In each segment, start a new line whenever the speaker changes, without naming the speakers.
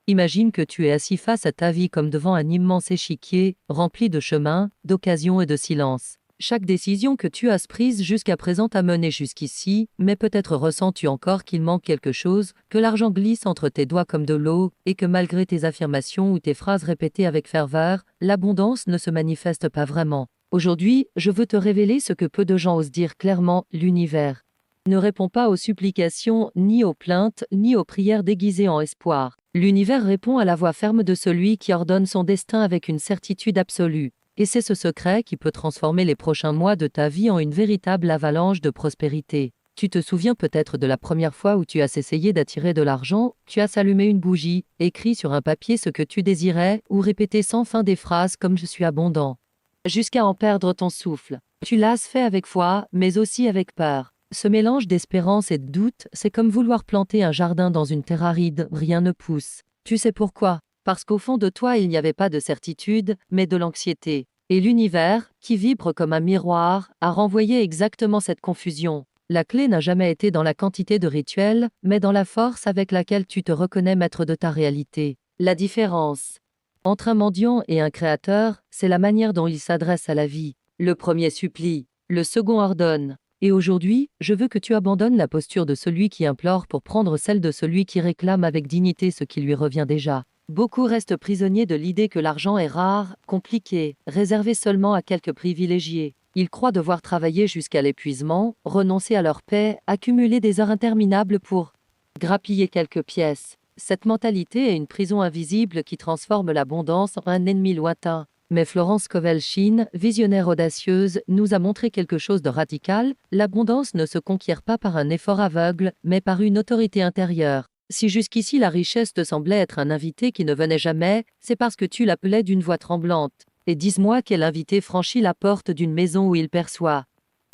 Imagine que tu es assis face à ta vie comme devant un immense échiquier, rempli de chemins, d'occasions et de silence. Chaque décision que tu as prise jusqu'à présent t'a mené jusqu'ici, mais peut-être ressens-tu encore qu'il manque quelque chose, que l'argent glisse entre tes doigts comme de l'eau, et que malgré tes affirmations ou tes phrases répétées avec ferveur, l'abondance ne se manifeste pas vraiment. Aujourd'hui, je veux te révéler ce que peu de gens osent dire clairement, l'univers ne répond pas aux supplications, ni aux plaintes, ni aux prières déguisées en espoir. L'univers répond à la voix ferme de celui qui ordonne son destin avec une certitude absolue. Et c'est ce secret qui peut transformer les prochains mois de ta vie en une véritable avalanche de prospérité. Tu te souviens peut-être de la première fois où tu as essayé d'attirer de l'argent, tu as allumé une bougie, écrit sur un papier ce que tu désirais, ou répété sans fin des phrases comme je suis abondant, jusqu'à en perdre ton souffle. Tu l'as fait avec foi, mais aussi avec peur. Ce mélange d'espérance et de doute, c'est comme vouloir planter un jardin dans une terre aride, rien ne pousse. Tu sais pourquoi? Parce qu'au fond de toi, il n'y avait pas de certitude, mais de l'anxiété. Et l'univers, qui vibre comme un miroir, a renvoyé exactement cette confusion. La clé n'a jamais été dans la quantité de rituels, mais dans la force avec laquelle tu te reconnais maître de ta réalité. La différence entre un mendiant et un créateur, c'est la manière dont il s'adresse à la vie. Le premier supplie, le second ordonne. Et aujourd'hui, je veux que tu abandonnes la posture de celui qui implore pour prendre celle de celui qui réclame avec dignité ce qui lui revient déjà. Beaucoup restent prisonniers de l'idée que l'argent est rare, compliqué, réservé seulement à quelques privilégiés. Ils croient devoir travailler jusqu'à l'épuisement, renoncer à leur paix, accumuler des heures interminables pour grappiller quelques pièces. Cette mentalité est une prison invisible qui transforme l'abondance en un ennemi lointain. Mais Florence Kovelchine, visionnaire audacieuse, nous a montré quelque chose de radical. L'abondance ne se conquiert pas par un effort aveugle, mais par une autorité intérieure. Si jusqu'ici la richesse te semblait être un invité qui ne venait jamais, c'est parce que tu l'appelais d'une voix tremblante. Et dis-moi quel invité franchit la porte d'une maison où il perçoit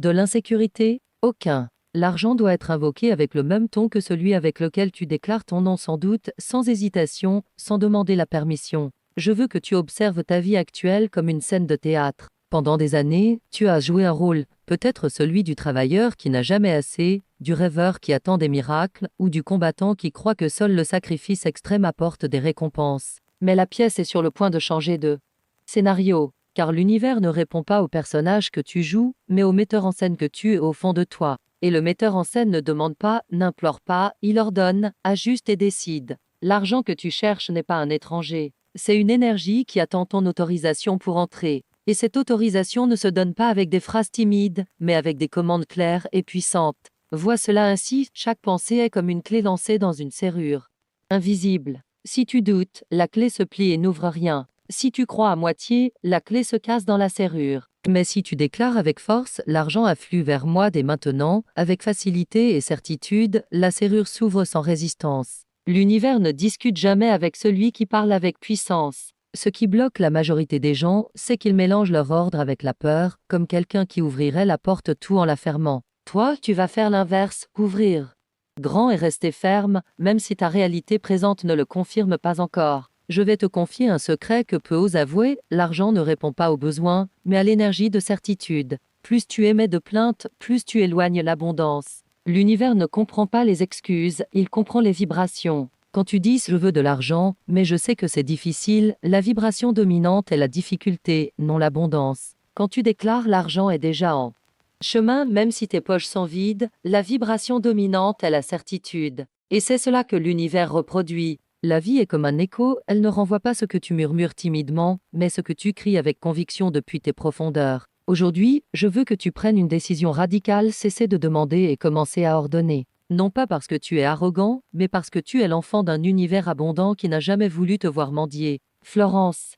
de l'insécurité? Aucun. L'argent doit être invoqué avec le même ton que celui avec lequel tu déclares ton nom sans doute, sans hésitation, sans demander la permission. Je veux que tu observes ta vie actuelle comme une scène de théâtre. Pendant des années, tu as joué un rôle, peut-être celui du travailleur qui n'a jamais assez, du rêveur qui attend des miracles, ou du combattant qui croit que seul le sacrifice extrême apporte des récompenses. Mais la pièce est sur le point de changer de scénario, car l'univers ne répond pas au personnage que tu joues, mais au metteur en scène que tu es au fond de toi. Et le metteur en scène ne demande pas, n'implore pas, il ordonne, ajuste et décide. L'argent que tu cherches n'est pas un étranger. C'est une énergie qui attend ton autorisation pour entrer. Et cette autorisation ne se donne pas avec des phrases timides, mais avec des commandes claires et puissantes. Vois cela ainsi, chaque pensée est comme une clé lancée dans une serrure invisible. Si tu doutes, la clé se plie et n'ouvre rien. Si tu crois à moitié, la clé se casse dans la serrure. Mais si tu déclares avec force, l'argent afflue vers moi dès maintenant, avec facilité et certitude, la serrure s'ouvre sans résistance. L'univers ne discute jamais avec celui qui parle avec puissance. Ce qui bloque la majorité des gens, c'est qu'ils mélangent leur ordre avec la peur, comme quelqu'un qui ouvrirait la porte tout en la fermant. Toi, tu vas faire l'inverse, ouvrir grand et rester ferme, même si ta réalité présente ne le confirme pas encore. Je vais te confier un secret que peu osent avouer, l'argent ne répond pas aux besoins, mais à l'énergie de certitude. Plus tu émets de plaintes, plus tu éloignes l'abondance. L'univers ne comprend pas les excuses, il comprend les vibrations. Quand tu dis « je veux de l'argent, mais je sais que c'est difficile », la vibration dominante est la difficulté, non l'abondance. Quand tu déclares « l'argent est déjà en chemin, même si tes poches sont vides », la vibration dominante est la certitude. Et c'est cela que l'univers reproduit. La vie est comme un écho, elle ne renvoie pas ce que tu murmures timidement, mais ce que tu cries avec conviction depuis tes profondeurs. Aujourd'hui, je veux que tu prennes une décision radicale, cesser de demander et commencer à ordonner. Non pas parce que tu es arrogant, mais parce que tu es l'enfant d'un univers abondant qui n'a jamais voulu te voir mendier. Florence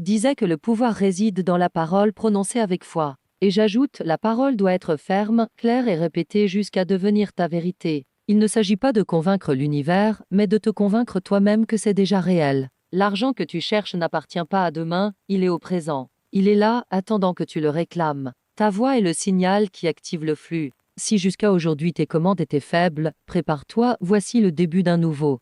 disait que le pouvoir réside dans la parole prononcée avec foi. Et j'ajoute, la parole doit être ferme, claire et répétée jusqu'à devenir ta vérité. Il ne s'agit pas de convaincre l'univers, mais de te convaincre toi-même que c'est déjà réel. L'argent que tu cherches n'appartient pas à demain, il est au présent. Il est là, attendant que tu le réclames. Ta voix est le signal qui active le flux. Si jusqu'à aujourd'hui tes commandes étaient faibles, prépare-toi, voici le début d'un nouveau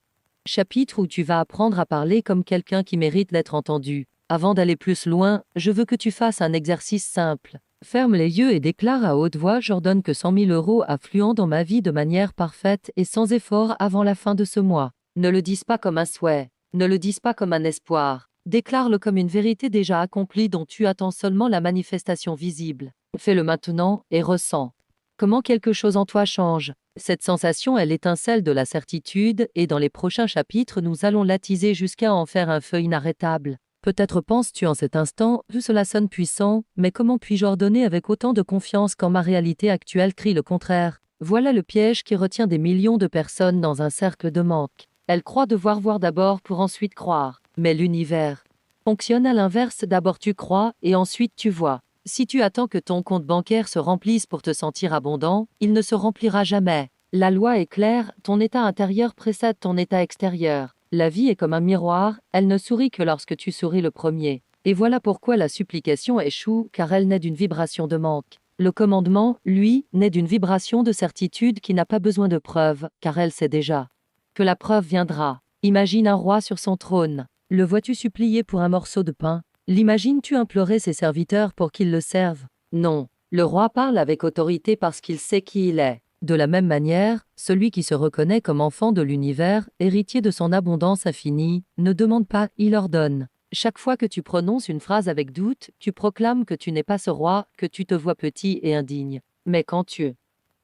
chapitre où tu vas apprendre à parler comme quelqu'un qui mérite d'être entendu. Avant d'aller plus loin, je veux que tu fasses un exercice simple. Ferme les yeux et déclare à haute voix « J'ordonne que 100 000 € affluent dans ma vie de manière parfaite et sans effort avant la fin de ce mois ». Ne le dise pas comme un souhait. Ne le dis pas comme un espoir. Déclare-le comme une vérité déjà accomplie dont tu attends seulement la manifestation visible. Fais-le maintenant et ressens. Comment quelque chose en toi change. Cette sensation est l'étincelle de la certitude et dans les prochains chapitres nous allons l'attiser jusqu'à en faire un feu inarrêtable. Peut-être penses-tu en cet instant, cela sonne puissant, mais comment puis-je ordonner avec autant de confiance quand ma réalité actuelle crie le contraire? Voilà le piège qui retient des millions de personnes dans un cercle de manque. Elles croient devoir voir d'abord pour ensuite croire. Mais l'univers fonctionne à l'inverse, d'abord tu crois et ensuite tu vois. Si tu attends que ton compte bancaire se remplisse pour te sentir abondant, il ne se remplira jamais. La loi est claire, ton état intérieur précède ton état extérieur. La vie est comme un miroir, elle ne sourit que lorsque tu souris le premier. Et voilà pourquoi la supplication échoue, car elle naît d'une vibration de manque. Le commandement, lui, naît d'une vibration de certitude qui n'a pas besoin de preuve, car elle sait déjà que la preuve viendra. Imagine un roi sur son trône. Le vois-tu supplier pour un morceau de pain? L'imagines-tu implorer ses serviteurs pour qu'ils le servent? Non. Le roi parle avec autorité parce qu'il sait qui il est. De la même manière, celui qui se reconnaît comme enfant de l'univers, héritier de son abondance infinie, ne demande pas, il ordonne. Chaque fois que tu prononces une phrase avec doute, tu proclames que tu n'es pas ce roi, que tu te vois petit et indigne. Mais quand tu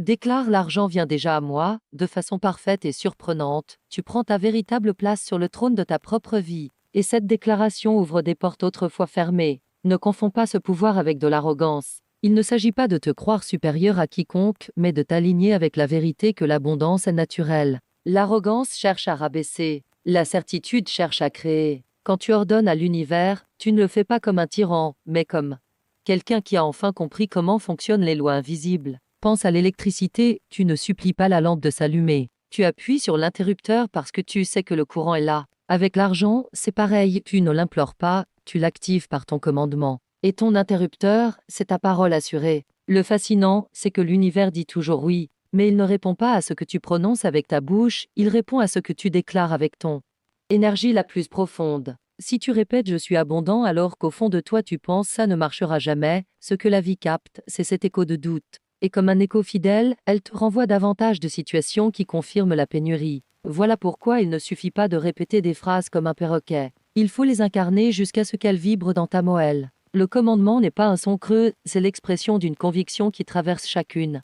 déclares l'argent vient déjà à moi, de façon parfaite et surprenante, tu prends ta véritable place sur le trône de ta propre vie. Et cette déclaration ouvre des portes autrefois fermées. Ne confonds pas ce pouvoir avec de l'arrogance. Il ne s'agit pas de te croire supérieur à quiconque, mais de t'aligner avec la vérité que l'abondance est naturelle. L'arrogance cherche à rabaisser, la certitude cherche à créer. Quand tu ordonnes à l'univers, tu ne le fais pas comme un tyran, mais comme quelqu'un qui a enfin compris comment fonctionnent les lois invisibles. Pense à l'électricité, tu ne supplies pas la lampe de s'allumer. Tu appuies sur l'interrupteur parce que tu sais que le courant est là. Avec l'argent, c'est pareil, tu ne l'implores pas, tu l'actives par ton commandement. Et ton interrupteur, c'est ta parole assurée. Le fascinant, c'est que l'univers dit toujours oui, mais il ne répond pas à ce que tu prononces avec ta bouche, il répond à ce que tu déclares avec ton énergie la plus profonde. Si tu répètes je suis abondant alors qu'au fond de toi tu penses ça ne marchera jamais, ce que la vie capte, c'est cet écho de doute. Et comme un écho fidèle, elle te renvoie davantage de situations qui confirment la pénurie. Voilà pourquoi il ne suffit pas de répéter des phrases comme un perroquet. Il faut les incarner jusqu'à ce qu'elles vibrent dans ta moelle. Le commandement n'est pas un son creux, c'est l'expression d'une conviction qui traverse chacune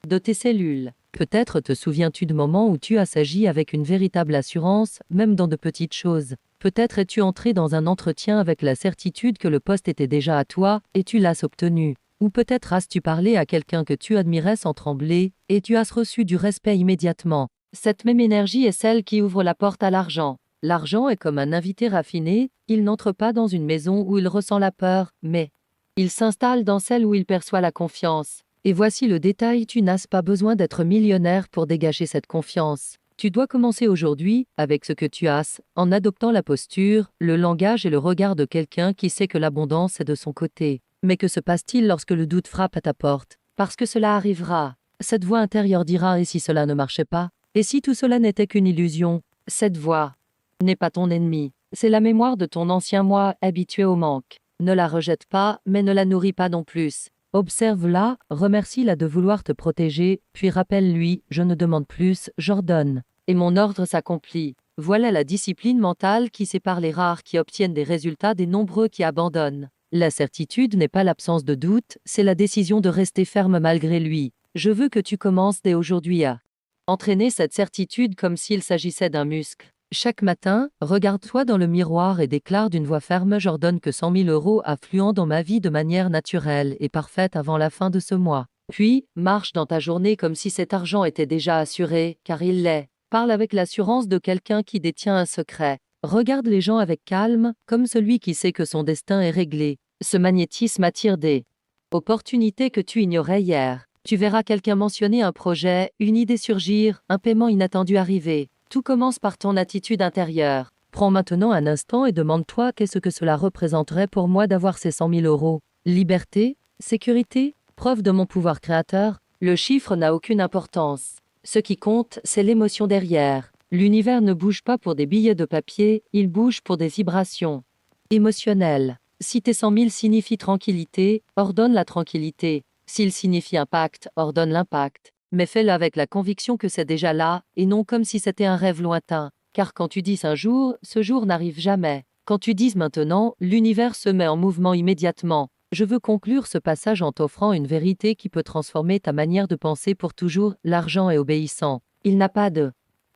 de tes cellules. Peut-être te souviens-tu de moments où tu as agi avec une véritable assurance, même dans de petites choses. Peut-être es-tu entré dans un entretien avec la certitude que le poste était déjà à toi, et tu l'as obtenu. Ou peut-être as-tu parlé à quelqu'un que tu admirais sans trembler, et tu as reçu du respect immédiatement. Cette même énergie est celle qui ouvre la porte à l'argent. L'argent est comme un invité raffiné, il n'entre pas dans une maison où il ressent la peur, mais il s'installe dans celle où il perçoit la confiance. Et voici le détail, tu n'as pas besoin d'être millionnaire pour dégager cette confiance. Tu dois commencer aujourd'hui, avec ce que tu as, en adoptant la posture, le langage et le regard de quelqu'un qui sait que l'abondance est de son côté. Mais que se passe-t-il lorsque le doute frappe à ta porte? Parce que cela arrivera. Cette voix intérieure dira « et si cela ne marchait pas? Et si tout cela n'était qu'une illusion ?» Cette voix n'est pas ton ennemi. C'est la mémoire de ton ancien moi habitué au manque. Ne la rejette pas, mais ne la nourris pas non plus. Observe-la, remercie-la de vouloir te protéger, puis rappelle-lui « je ne demande plus, j'ordonne. Et mon ordre s'accomplit. » Voilà la discipline mentale qui sépare les rares qui obtiennent des résultats des nombreux qui abandonnent. La certitude n'est pas l'absence de doute, c'est la décision de rester ferme malgré lui. Je veux que tu commences dès aujourd'hui à entraîner cette certitude comme s'il s'agissait d'un muscle. Chaque matin, regarde-toi dans le miroir et déclare d'une voix ferme « J'ordonne que 100 000 € affluent dans ma vie de manière naturelle et parfaite avant la fin de ce mois. » Puis, marche dans ta journée comme si cet argent était déjà assuré, car il l'est. Parle avec l'assurance de quelqu'un qui détient un secret. Regarde les gens avec calme, comme celui qui sait que son destin est réglé. Ce magnétisme attire des opportunités que tu ignorais hier. Tu verras quelqu'un mentionner un projet, une idée surgir, un paiement inattendu arriver. Tout commence par ton attitude intérieure. Prends maintenant un instant et demande-toi qu'est-ce que cela représenterait pour moi d'avoir ces 100 000 €. Liberté? Sécurité? Preuve de mon pouvoir créateur? Le chiffre n'a aucune importance. Ce qui compte, c'est l'émotion derrière. L'univers ne bouge pas pour des billets de papier, il bouge pour des vibrations émotionnelles. Si tes 100 000 signifient tranquillité, ordonne la tranquillité. S'il signifie impact, ordonne l'impact. Mais fais-le avec la conviction que c'est déjà là, et non comme si c'était un rêve lointain. Car quand tu dis un jour, ce jour n'arrive jamais. Quand tu dis maintenant, l'univers se met en mouvement immédiatement. Je veux conclure ce passage en t'offrant une vérité qui peut transformer ta manière de penser pour toujours. L'argent est obéissant. Il n'a pas de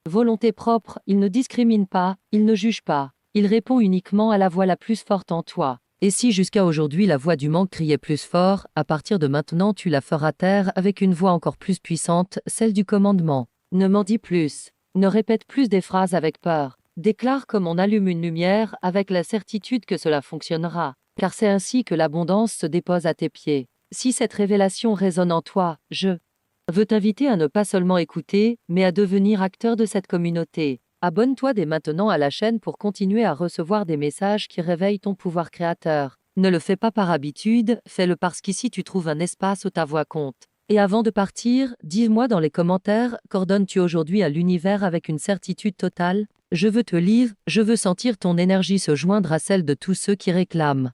volonté propre, il ne discrimine pas, il ne juge pas. Il répond uniquement à la voix la plus forte en toi. Et si jusqu'à aujourd'hui la voix du manque criait plus fort, à partir de maintenant tu la feras taire avec une voix encore plus puissante, celle du commandement. Ne m'en dis plus. Ne répète plus des phrases avec peur. Déclare comme on allume une lumière avec la certitude que cela fonctionnera. Car c'est ainsi que l'abondance se dépose à tes pieds. Si cette révélation résonne en toi, je veux t'inviter à ne pas seulement écouter, mais à devenir acteur de cette communauté. Abonne-toi dès maintenant à la chaîne pour continuer à recevoir des messages qui réveillent ton pouvoir créateur. Ne le fais pas par habitude, fais-le parce qu'ici tu trouves un espace où ta voix compte. Et avant de partir, dis-moi dans les commentaires, qu'ordonnes-tu aujourd'hui à l'univers avec une certitude totale? Je veux te lire, je veux sentir ton énergie se joindre à celle de tous ceux qui réclament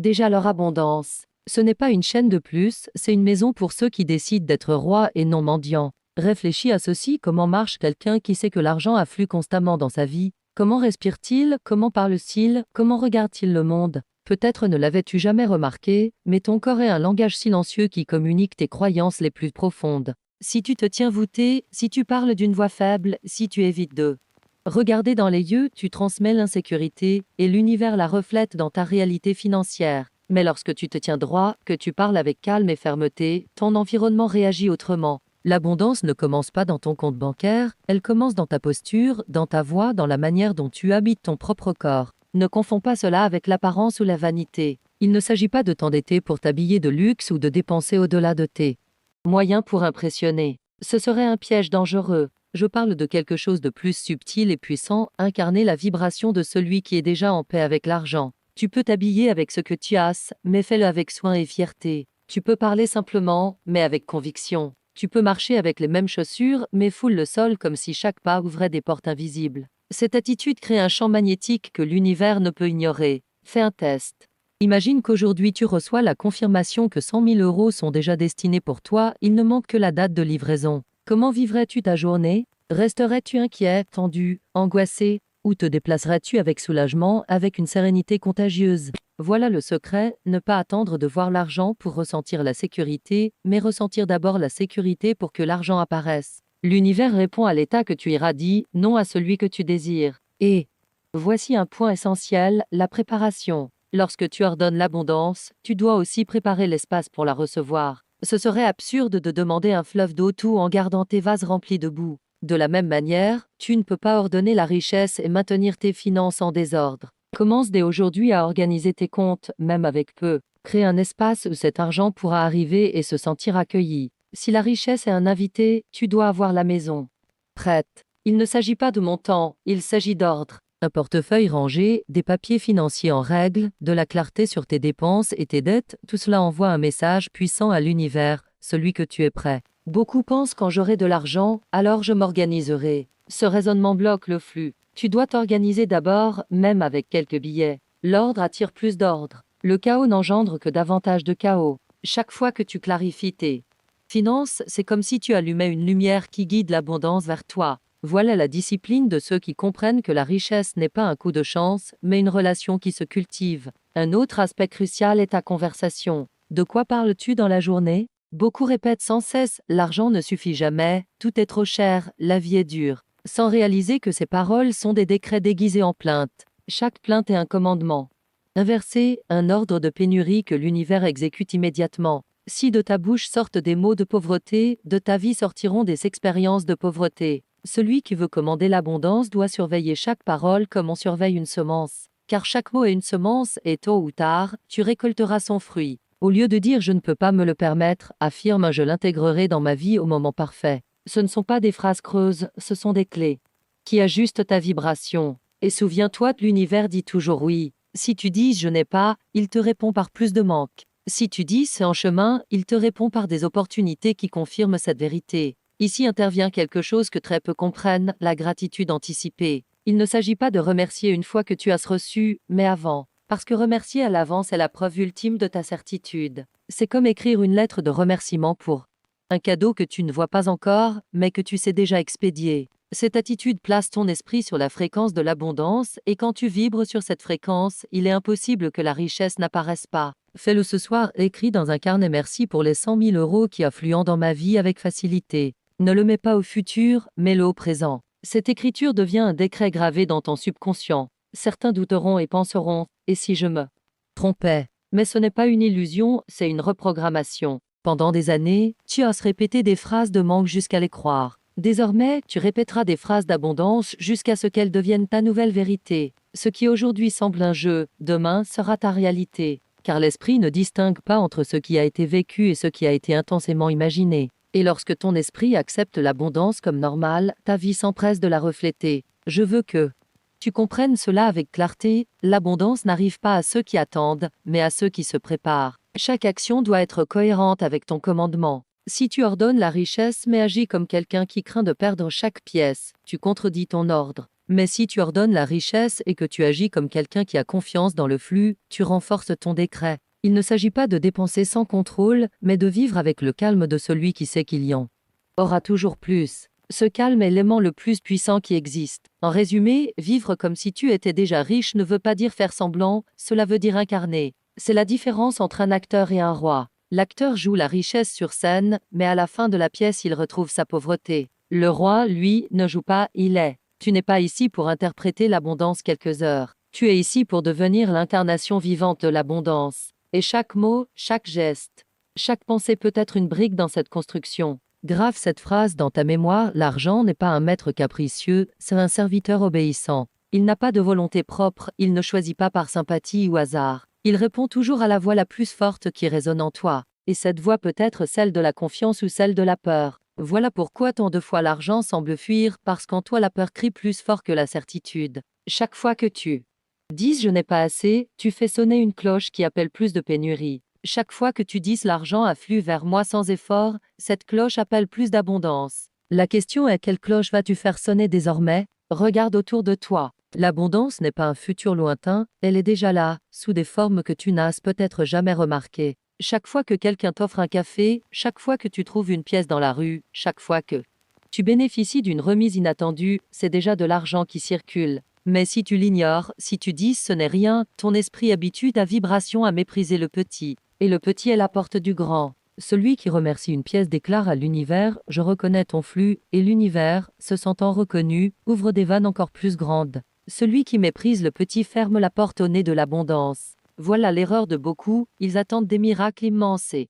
déjà leur abondance. Ce n'est pas une chaîne de plus, c'est une maison pour ceux qui décident d'être rois et non mendiants. Réfléchis à ceci, comment marche quelqu'un qui sait que l'argent afflue constamment dans sa vie? Comment respire-t-il? Comment parle-t-il? Comment regarde-t-il le monde? Peut-être ne l'avais-tu jamais remarqué, mais ton corps est un langage silencieux qui communique tes croyances les plus profondes. Si tu te tiens voûté, si tu parles d'une voix faible, si tu évites de regarder dans les yeux, tu transmets l'insécurité, et l'univers la reflète dans ta réalité financière. Mais lorsque tu te tiens droit, que tu parles avec calme et fermeté, ton environnement réagit autrement. L'abondance ne commence pas dans ton compte bancaire, elle commence dans ta posture, dans ta voix, dans la manière dont tu habites ton propre corps. Ne confonds pas cela avec l'apparence ou la vanité. Il ne s'agit pas de t'endetter pour t'habiller de luxe ou de dépenser au-delà de tes moyens pour impressionner. Ce serait un piège dangereux. Je parle de quelque chose de plus subtil et puissant, incarner la vibration de celui qui est déjà en paix avec l'argent. Tu peux t'habiller avec ce que tu as, mais fais-le avec soin et fierté. Tu peux parler simplement, mais avec conviction. Tu peux marcher avec les mêmes chaussures, mais foule le sol comme si chaque pas ouvrait des portes invisibles. Cette attitude crée un champ magnétique que l'univers ne peut ignorer. Fais un test. Imagine qu'aujourd'hui tu reçois la confirmation que 100 000 € sont déjà destinés pour toi, il ne manque que la date de livraison. Comment vivrais-tu ta journée? Resterais-tu inquiet, tendu, angoissé, ou te déplacerais-tu avec soulagement, avec une sérénité contagieuse? Voilà le secret, ne pas attendre de voir l'argent pour ressentir la sécurité, mais ressentir d'abord la sécurité pour que l'argent apparaisse. L'univers répond à l'état que tu irradies, non à celui que tu désires. Et voici un point essentiel, la préparation. Lorsque tu ordonnes l'abondance, tu dois aussi préparer l'espace pour la recevoir. Ce serait absurde de demander un fleuve d'eau tout en gardant tes vases remplis de boue. De la même manière, tu ne peux pas ordonner la richesse et maintenir tes finances en désordre. Commence dès aujourd'hui à organiser tes comptes, même avec peu. Crée un espace où cet argent pourra arriver et se sentir accueilli. Si la richesse est un invité, tu dois avoir la maison prête. Il ne s'agit pas de montant, il s'agit d'ordre. Un portefeuille rangé, des papiers financiers en règle, de la clarté sur tes dépenses et tes dettes, tout cela envoie un message puissant à l'univers, celui que tu es prêt. Beaucoup pensent quand j'aurai de l'argent, alors je m'organiserai. Ce raisonnement bloque le flux. Tu dois t'organiser d'abord, même avec quelques billets. L'ordre attire plus d'ordre. Le chaos n'engendre que davantage de chaos. Chaque fois que tu clarifies tes finances, c'est comme si tu allumais une lumière qui guide l'abondance vers toi. Voilà la discipline de ceux qui comprennent que la richesse n'est pas un coup de chance, mais une relation qui se cultive. Un autre aspect crucial est ta conversation. De quoi parles-tu dans la journée? Beaucoup répètent sans cesse « l'argent ne suffit jamais, tout est trop cher, la vie est dure », sans réaliser que ces paroles sont des décrets déguisés en plaintes. Chaque plainte est un commandement inversé, un ordre de pénurie que l'univers exécute immédiatement. Si de ta bouche sortent des mots de pauvreté, de ta vie sortiront des expériences de pauvreté. Celui qui veut commander l'abondance doit surveiller chaque parole comme on surveille une semence. Car chaque mot est une semence et tôt ou tard, tu récolteras son fruit. Au lieu de dire « je ne peux pas me le permettre », affirme un « je l'intégrerai dans ma vie au moment parfait ». Ce ne sont pas des phrases creuses, ce sont des clés qui ajustent ta vibration. Et souviens-toi, l'univers dit toujours oui. Si tu dis « je n'ai pas », il te répond par plus de manque. Si tu dis « c'est en chemin », il te répond par des opportunités qui confirment cette vérité. Ici intervient quelque chose que très peu comprennent, la gratitude anticipée. Il ne s'agit pas de remercier une fois que tu as reçu, mais avant. Parce que remercier à l'avance est la preuve ultime de ta certitude. C'est comme écrire une lettre de remerciement pour un cadeau que tu ne vois pas encore, mais que tu sais déjà expédier. Cette attitude place ton esprit sur la fréquence de l'abondance et quand tu vibres sur cette fréquence, il est impossible que la richesse n'apparaisse pas. Fais-le ce soir, écris dans un carnet merci pour les 100 000 euros qui affluent dans ma vie avec facilité. Ne le mets pas au futur, mets-le au présent. Cette écriture devient un décret gravé dans ton subconscient. Certains douteront et penseront, et si je me trompais? Mais ce n'est pas une illusion, c'est une reprogrammation. Pendant des années, tu as répété des phrases de manque jusqu'à les croire. Désormais, tu répéteras des phrases d'abondance jusqu'à ce qu'elles deviennent ta nouvelle vérité. Ce qui aujourd'hui semble un jeu, demain sera ta réalité. Car l'esprit ne distingue pas entre ce qui a été vécu et ce qui a été intensément imaginé. Et lorsque ton esprit accepte l'abondance comme normale, ta vie s'empresse de la refléter. Je veux que tu comprennes cela avec clarté, l'abondance n'arrive pas à ceux qui attendent, mais à ceux qui se préparent. Chaque action doit être cohérente avec ton commandement. Si tu ordonnes la richesse mais agis comme quelqu'un qui craint de perdre chaque pièce, tu contredis ton ordre. Mais si tu ordonnes la richesse et que tu agis comme quelqu'un qui a confiance dans le flux, tu renforces ton décret. Il ne s'agit pas de dépenser sans contrôle, mais de vivre avec le calme de celui qui sait qu'il y en aura toujours plus. Ce calme est l'aimant le plus puissant qui existe. En résumé, vivre comme si tu étais déjà riche ne veut pas dire faire semblant, cela veut dire incarner. C'est la différence entre un acteur et un roi. L'acteur joue la richesse sur scène, mais à la fin de la pièce il retrouve sa pauvreté. Le roi, lui, ne joue pas, il est. Tu n'es pas ici pour interpréter l'abondance quelques heures. Tu es ici pour devenir l'incarnation vivante de l'abondance. Et chaque mot, chaque geste, chaque pensée peut être une brique dans cette construction. Grave cette phrase dans ta mémoire, l'argent n'est pas un maître capricieux, c'est un serviteur obéissant. Il n'a pas de volonté propre, il ne choisit pas par sympathie ou hasard. Il répond toujours à la voix la plus forte qui résonne en toi. Et cette voix peut être celle de la confiance ou celle de la peur. Voilà pourquoi tant de fois l'argent semble fuir, parce qu'en toi la peur crie plus fort que la certitude. Chaque fois que tu dis je n'ai pas assez, tu fais sonner une cloche qui appelle plus de pénurie. Chaque fois que tu dis l'argent afflue vers moi sans effort, cette cloche appelle plus d'abondance. La question est quelle cloche vas-tu faire sonner désormais? Regarde autour de toi. L'abondance n'est pas un futur lointain, elle est déjà là, sous des formes que tu n'as peut-être jamais remarquées. Chaque fois que quelqu'un t'offre un café, chaque fois que tu trouves une pièce dans la rue, chaque fois que tu bénéficies d'une remise inattendue, c'est déjà de l'argent qui circule. Mais si tu l'ignores, si tu dis ce n'est rien, ton esprit habitue ta vibration à mépriser le petit. Et le petit est la porte du grand. Celui qui remercie une pièce déclare à l'univers « Je reconnais ton flux » et l'univers, se sentant reconnu, ouvre des vannes encore plus grandes. Celui qui méprise le petit ferme la porte au nez de l'abondance. Voilà l'erreur de beaucoup, ils attendent des miracles immenses et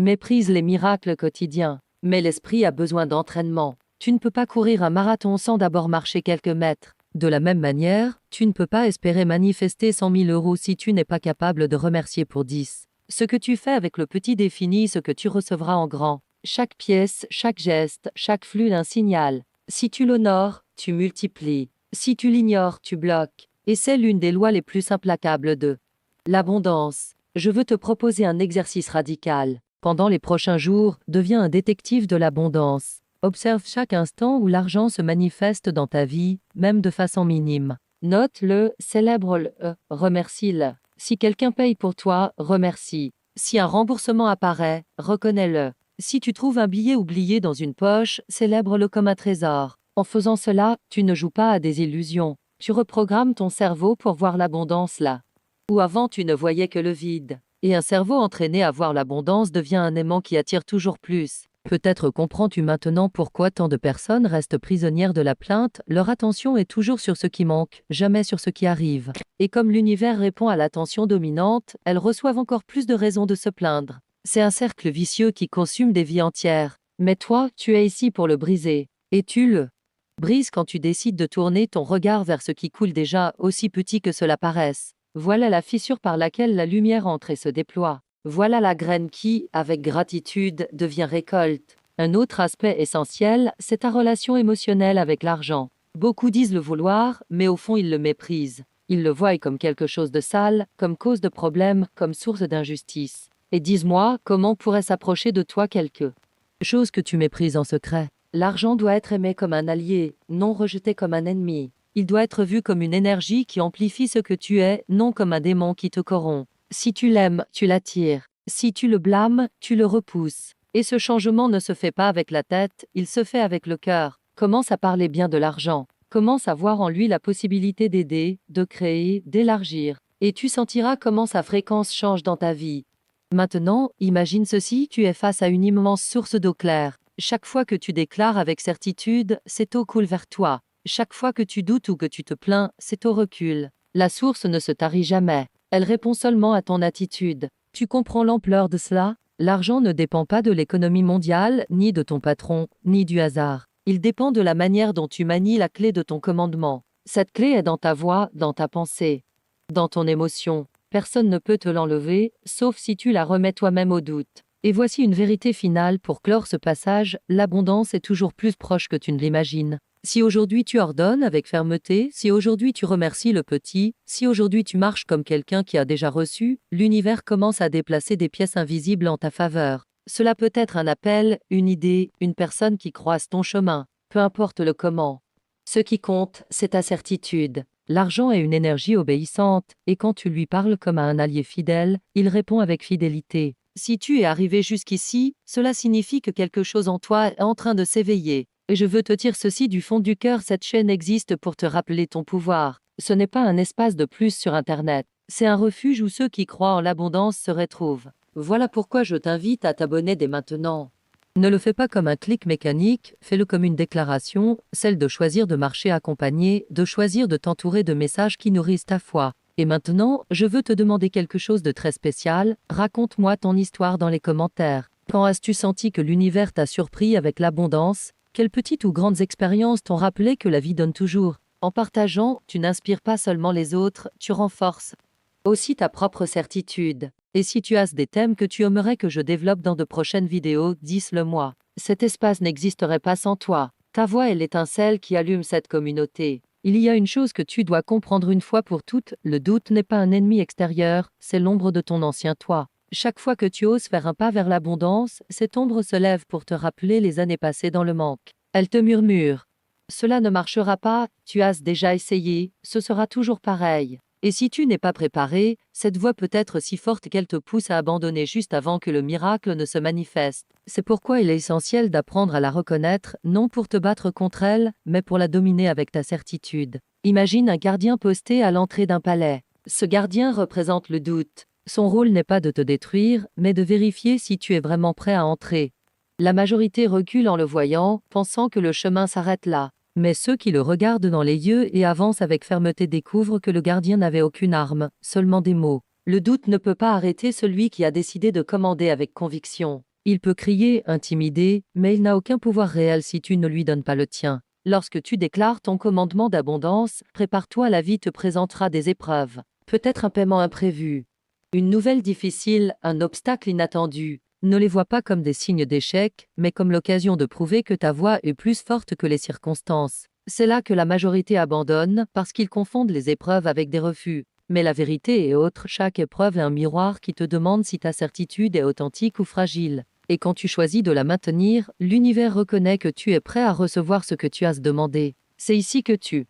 méprisent les miracles quotidiens. Mais l'esprit a besoin d'entraînement. Tu ne peux pas courir un marathon sans d'abord marcher quelques mètres. De la même manière, tu ne peux pas espérer manifester 100 000 euros si tu n'es pas capable de remercier pour 10. Ce que tu fais avec le petit définit ce que tu recevras en grand. Chaque pièce, chaque geste, chaque flux est un signal. Si tu l'honores, tu multiplies. Si tu l'ignores, tu bloques. Et c'est l'une des lois les plus implacables de l'abondance. Je veux te proposer un exercice radical. Pendant les prochains jours, deviens un détective de l'abondance. Observe chaque instant où l'argent se manifeste dans ta vie, même de façon minime. Note-le, célèbre-le, remercie-le. Si quelqu'un paye pour toi, remercie. Si un remboursement apparaît, reconnais-le. Si tu trouves un billet oublié dans une poche, célèbre-le comme un trésor. En faisant cela, tu ne joues pas à des illusions. Tu reprogrammes ton cerveau pour voir l'abondance là. Où avant tu ne voyais que le vide. Et un cerveau entraîné à voir l'abondance devient un aimant qui attire toujours plus. Peut-être comprends-tu maintenant pourquoi tant de personnes restent prisonnières de la plainte, leur attention est toujours sur ce qui manque, jamais sur ce qui arrive. Et comme l'univers répond à l'attention dominante, elles reçoivent encore plus de raisons de se plaindre. C'est un cercle vicieux qui consume des vies entières. Mais toi, tu es ici pour le briser. Et tu le brises quand tu décides de tourner ton regard vers ce qui coule déjà, aussi petit que cela paraisse. Voilà la fissure par laquelle la lumière entre et se déploie. Voilà la graine qui, avec gratitude, devient récolte. Un autre aspect essentiel, c'est ta relation émotionnelle avec l'argent. Beaucoup disent le vouloir, mais au fond ils le méprisent. Ils le voient comme quelque chose de sale, comme cause de problème, comme source d'injustice. Et dis-moi, comment pourrait s'approcher de toi quelque chose que tu méprises en secret? L'argent doit être aimé comme un allié, non rejeté comme un ennemi. Il doit être vu comme une énergie qui amplifie ce que tu es, non comme un démon qui te corrompt. Si tu l'aimes, tu l'attires. Si tu le blâmes, tu le repousses. Et ce changement ne se fait pas avec la tête, il se fait avec le cœur. Commence à parler bien de l'argent. Commence à voir en lui la possibilité d'aider, de créer, d'élargir. Et tu sentiras comment sa fréquence change dans ta vie. Maintenant, imagine ceci, tu es face à une immense source d'eau claire. Chaque fois que tu déclares avec certitude, cette eau coule vers toi. Chaque fois que tu doutes ou que tu te plains, cette eau recule. La source ne se tarit jamais. Elle répond seulement à ton attitude. Tu comprends l'ampleur de cela? L'argent ne dépend pas de l'économie mondiale, ni de ton patron, ni du hasard. Il dépend de la manière dont tu manies la clé de ton commandement. Cette clé est dans ta voix, dans ta pensée, dans ton émotion. Personne ne peut te l'enlever, sauf si tu la remets toi-même au doute. Et voici une vérité finale pour clore ce passage, l'abondance est toujours plus proche que tu ne l'imagines. Si aujourd'hui tu ordonnes avec fermeté, si aujourd'hui tu remercies le petit, si aujourd'hui tu marches comme quelqu'un qui a déjà reçu, l'univers commence à déplacer des pièces invisibles en ta faveur. Cela peut être un appel, une idée, une personne qui croise ton chemin, peu importe le comment. Ce qui compte, c'est ta certitude. L'argent est une énergie obéissante, et quand tu lui parles comme à un allié fidèle, il répond avec fidélité. Si tu es arrivé jusqu'ici, cela signifie que quelque chose en toi est en train de s'éveiller. Et je veux te dire ceci du fond du cœur, cette chaîne existe pour te rappeler ton pouvoir. Ce n'est pas un espace de plus sur Internet. C'est un refuge où ceux qui croient en l'abondance se retrouvent. Voilà pourquoi je t'invite à t'abonner dès maintenant. Ne le fais pas comme un clic mécanique, fais-le comme une déclaration, celle de choisir de marcher accompagné, de choisir de t'entourer de messages qui nourrissent ta foi. Et maintenant, je veux te demander quelque chose de très spécial, raconte-moi ton histoire dans les commentaires. Quand as-tu senti que l'univers t'a surpris avec l'abondance? Quelles petites ou grandes expériences t'ont rappelé que la vie donne toujours? En partageant, tu n'inspires pas seulement les autres, tu renforces aussi ta propre certitude. Et si tu as des thèmes que tu aimerais que je développe dans de prochaines vidéos, dis-le moi. Cet espace n'existerait pas sans toi. Ta voix est l'étincelle qui allume cette communauté. Il y a une chose que tu dois comprendre une fois pour toutes, le doute n'est pas un ennemi extérieur, c'est l'ombre de ton ancien toi. Chaque fois que tu oses faire un pas vers l'abondance, cette ombre se lève pour te rappeler les années passées dans le manque. Elle te murmure. Cela ne marchera pas, tu as déjà essayé, ce sera toujours pareil. Et si tu n'es pas préparé, cette voix peut être si forte qu'elle te pousse à abandonner juste avant que le miracle ne se manifeste. C'est pourquoi il est essentiel d'apprendre à la reconnaître, non pour te battre contre elle, mais pour la dominer avec ta certitude. Imagine un gardien posté à l'entrée d'un palais. Ce gardien représente le doute. Son rôle n'est pas de te détruire, mais de vérifier si tu es vraiment prêt à entrer. La majorité recule en le voyant, pensant que le chemin s'arrête là. Mais ceux qui le regardent dans les yeux et avancent avec fermeté découvrent que le gardien n'avait aucune arme, seulement des mots. Le doute ne peut pas arrêter celui qui a décidé de commander avec conviction. Il peut crier, intimider, mais il n'a aucun pouvoir réel si tu ne lui donnes pas le tien. Lorsque tu déclares ton commandement d'abondance, prépare-toi, la vie te présentera des épreuves. Peut-être un paiement imprévu, une nouvelle difficile, un obstacle inattendu. Ne les vois pas comme des signes d'échec, mais comme l'occasion de prouver que ta voix est plus forte que les circonstances. C'est là que la majorité abandonne, parce qu'ils confondent les épreuves avec des refus. Mais la vérité est autre, chaque épreuve est un miroir qui te demande si ta certitude est authentique ou fragile. Et quand tu choisis de la maintenir, l'univers reconnaît que tu es prêt à recevoir ce que tu as demandé. C'est ici que tu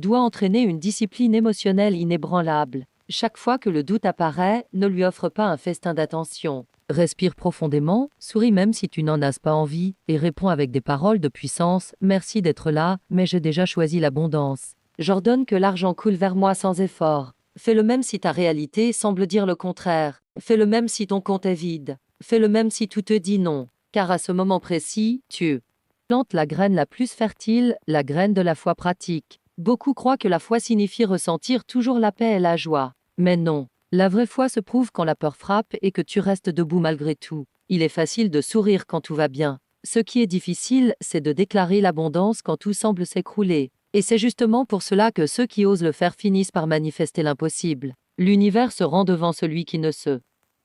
dois entraîner une discipline émotionnelle inébranlable. Chaque fois que le doute apparaît, ne lui offre pas un festin d'attention. Respire profondément, souris même si tu n'en as pas envie, et réponds avec des paroles de puissance. Merci d'être là, mais j'ai déjà choisi l'abondance. J'ordonne que l'argent coule vers moi sans effort. Fais le même si ta réalité semble dire le contraire. Fais le même si ton compte est vide. Fais le même si tout te dit non. Car à ce moment précis, tu plantes la graine la plus fertile, la graine de la foi pratique. Beaucoup croient que la foi signifie ressentir toujours la paix et la joie. Mais non. La vraie foi se prouve quand la peur frappe et que tu restes debout malgré tout. Il est facile de sourire quand tout va bien. Ce qui est difficile, c'est de déclarer l'abondance quand tout semble s'écrouler. Et c'est justement pour cela que ceux qui osent le faire finissent par manifester l'impossible. L'univers se rend devant celui qui ne se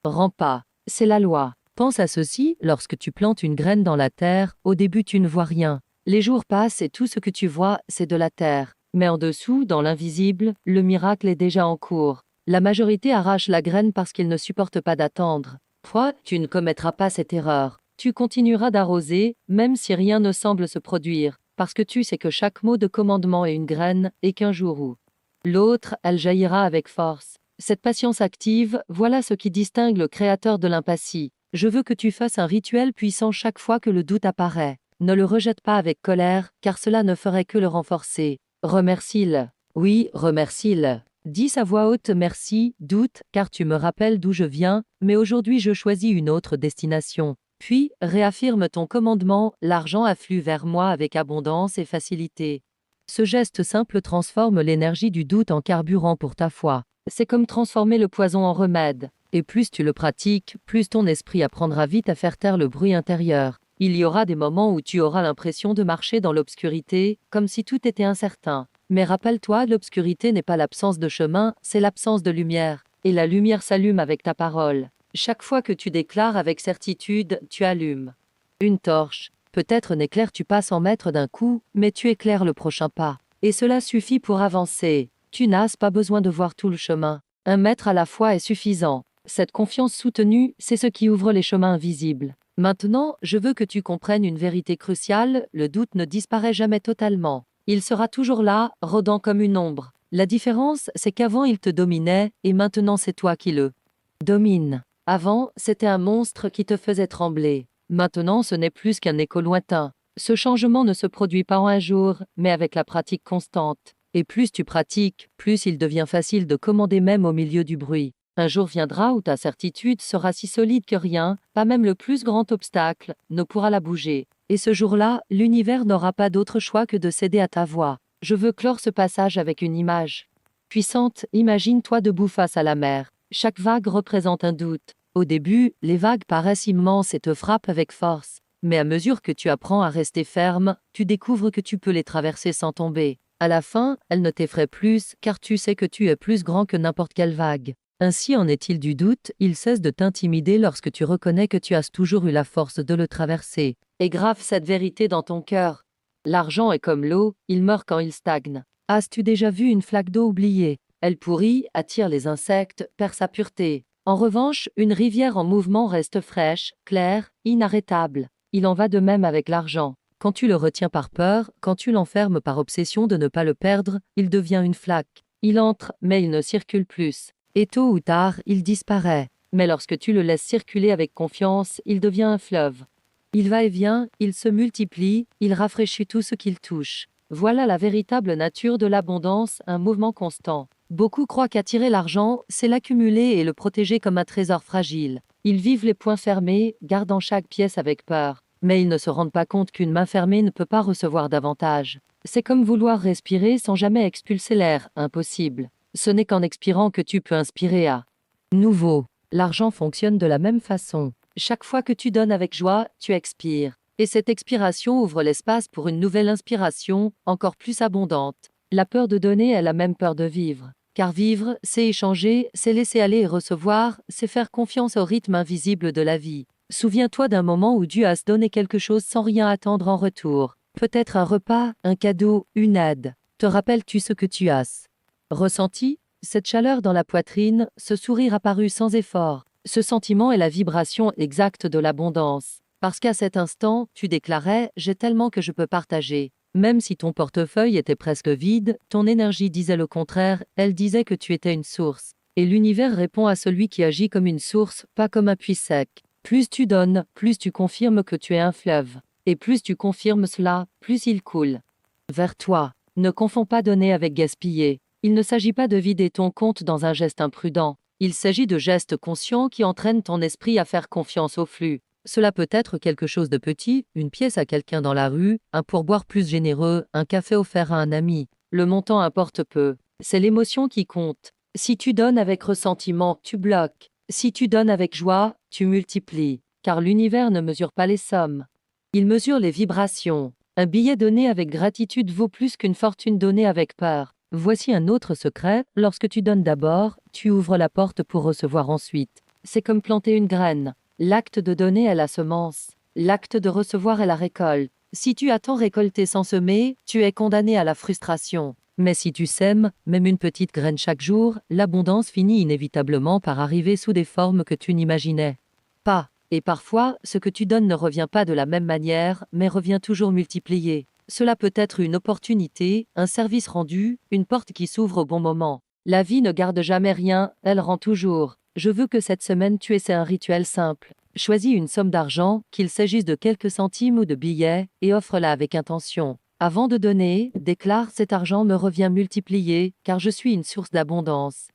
rend pas. C'est la loi. Pense à ceci, lorsque tu plantes une graine dans la terre, au début tu ne vois rien. Les jours passent et tout ce que tu vois, c'est de la terre. Mais en dessous, dans l'invisible, le miracle est déjà en cours. La majorité arrache la graine parce qu'ils ne supportent pas d'attendre. Toi, tu ne commettras pas cette erreur. Tu continueras d'arroser, même si rien ne semble se produire, parce que tu sais que chaque mot de commandement est une graine, et qu'un jour ou l'autre, elle jaillira avec force. Cette patience active, voilà ce qui distingue le créateur de l'impatie. Je veux que tu fasses un rituel puissant chaque fois que le doute apparaît. Ne le rejette pas avec colère, car cela ne ferait que le renforcer. Remercie-le. Oui, remercie-le. Dis à voix haute merci, doute, car tu me rappelles d'où je viens, mais aujourd'hui je choisis une autre destination. Puis, réaffirme ton commandement, l'argent afflue vers moi avec abondance et facilité. Ce geste simple transforme l'énergie du doute en carburant pour ta foi. C'est comme transformer le poison en remède. Et plus tu le pratiques, plus ton esprit apprendra vite à faire taire le bruit intérieur. Il y aura des moments où tu auras l'impression de marcher dans l'obscurité, comme si tout était incertain. Mais rappelle-toi, l'obscurité n'est pas l'absence de chemin, c'est l'absence de lumière. Et la lumière s'allume avec ta parole. Chaque fois que tu déclares avec certitude, tu allumes une torche. Peut-être n'éclaires-tu pas 100 mètres d'un coup, mais tu éclaires le prochain pas. Et cela suffit pour avancer. Tu n'as pas besoin de voir tout le chemin. 1 mètre à la fois est suffisant. Cette confiance soutenue, c'est ce qui ouvre les chemins invisibles. Maintenant, je veux que tu comprennes une vérité cruciale, le doute ne disparaît jamais totalement. Il sera toujours là, rôdant comme une ombre. La différence, c'est qu'avant il te dominait, et maintenant c'est toi qui le domines. Avant, c'était un monstre qui te faisait trembler. Maintenant, ce n'est plus qu'un écho lointain. Ce changement ne se produit pas en un jour, mais avec la pratique constante. Et plus tu pratiques, plus il devient facile de commander même au milieu du bruit. Un jour viendra où ta certitude sera si solide que rien, pas même le plus grand obstacle, ne pourra la bouger. Et ce jour-là, l'univers n'aura pas d'autre choix que de céder à ta voix. Je veux clore ce passage avec une image puissante. Imagine-toi debout face à la mer. Chaque vague représente un doute. Au début, les vagues paraissent immenses et te frappent avec force. Mais à mesure que tu apprends à rester ferme, tu découvres que tu peux les traverser sans tomber. À la fin, elles ne t'effraient plus, car tu sais que tu es plus grand que n'importe quelle vague. Ainsi en est-il du doute, il cesse de t'intimider lorsque tu reconnais que tu as toujours eu la force de le traverser. Et grave cette vérité dans ton cœur. L'argent est comme l'eau, il meurt quand il stagne. As-tu déjà vu une flaque d'eau oubliée? Elle pourrit, attire les insectes, perd sa pureté. En revanche, une rivière en mouvement reste fraîche, claire, inarrêtable. Il en va de même avec l'argent. Quand tu le retiens par peur, quand tu l'enfermes par obsession de ne pas le perdre, il devient une flaque. Il entre, mais il ne circule plus. Et tôt ou tard, il disparaît. Mais lorsque tu le laisses circuler avec confiance, il devient un fleuve. Il va et vient, il se multiplie, il rafraîchit tout ce qu'il touche. Voilà la véritable nature de l'abondance, un mouvement constant. Beaucoup croient qu'attirer l'argent, c'est l'accumuler et le protéger comme un trésor fragile. Ils vivent les poings fermés, gardant chaque pièce avec peur. Mais ils ne se rendent pas compte qu'une main fermée ne peut pas recevoir davantage. C'est comme vouloir respirer sans jamais expulser l'air, impossible. Ce n'est qu'en expirant que tu peux inspirer à nouveau. L'argent fonctionne de la même façon. Chaque fois que tu donnes avec joie, tu expires. Et cette expiration ouvre l'espace pour une nouvelle inspiration, encore plus abondante. La peur de donner est la même peur de vivre. Car vivre, c'est échanger, c'est laisser aller et recevoir, c'est faire confiance au rythme invisible de la vie. Souviens-toi d'un moment où Dieu a donné quelque chose sans rien attendre en retour. Peut-être un repas, un cadeau, une aide. Te rappelles-tu ce que tu as ressenti? Cette chaleur dans la poitrine, ce sourire apparu sans effort. Ce sentiment est la vibration exacte de l'abondance. Parce qu'à cet instant, tu déclarais « j'ai tellement que je peux partager ». Même si ton portefeuille était presque vide, ton énergie disait le contraire, elle disait que tu étais une source. Et l'univers répond à celui qui agit comme une source, pas comme un puits sec. Plus tu donnes, plus tu confirmes que tu es un fleuve. Et plus tu confirmes cela, plus il coule vers toi. Ne confonds pas donner avec gaspiller. Il ne s'agit pas de vider ton compte dans un geste imprudent. Il s'agit de gestes conscients qui entraînent ton esprit à faire confiance au flux. Cela peut être quelque chose de petit, une pièce à quelqu'un dans la rue, un pourboire plus généreux, un café offert à un ami. Le montant importe peu. C'est l'émotion qui compte. Si tu donnes avec ressentiment, tu bloques. Si tu donnes avec joie, tu multiplies. Car l'univers ne mesure pas les sommes. Il mesure les vibrations. Un billet donné avec gratitude vaut plus qu'une fortune donnée avec peur. Voici un autre secret, lorsque tu donnes d'abord, tu ouvres la porte pour recevoir ensuite. C'est comme planter une graine. L'acte de donner est la semence. L'acte de recevoir est la récolte. Si tu attends récolter sans semer, tu es condamné à la frustration. Mais si tu sèmes, même une petite graine chaque jour, l'abondance finit inévitablement par arriver sous des formes que tu n'imaginais pas. Et parfois, ce que tu donnes ne revient pas de la même manière, mais revient toujours multiplié. Cela peut être une opportunité, un service rendu, une porte qui s'ouvre au bon moment. La vie ne garde jamais rien, elle rend toujours. Je veux que cette semaine tu essaies un rituel simple. Choisis une somme d'argent, qu'il s'agisse de quelques centimes ou de billets, et offre-la avec intention. Avant de donner, déclare: cet argent me revient multiplié, car je suis une source d'abondance.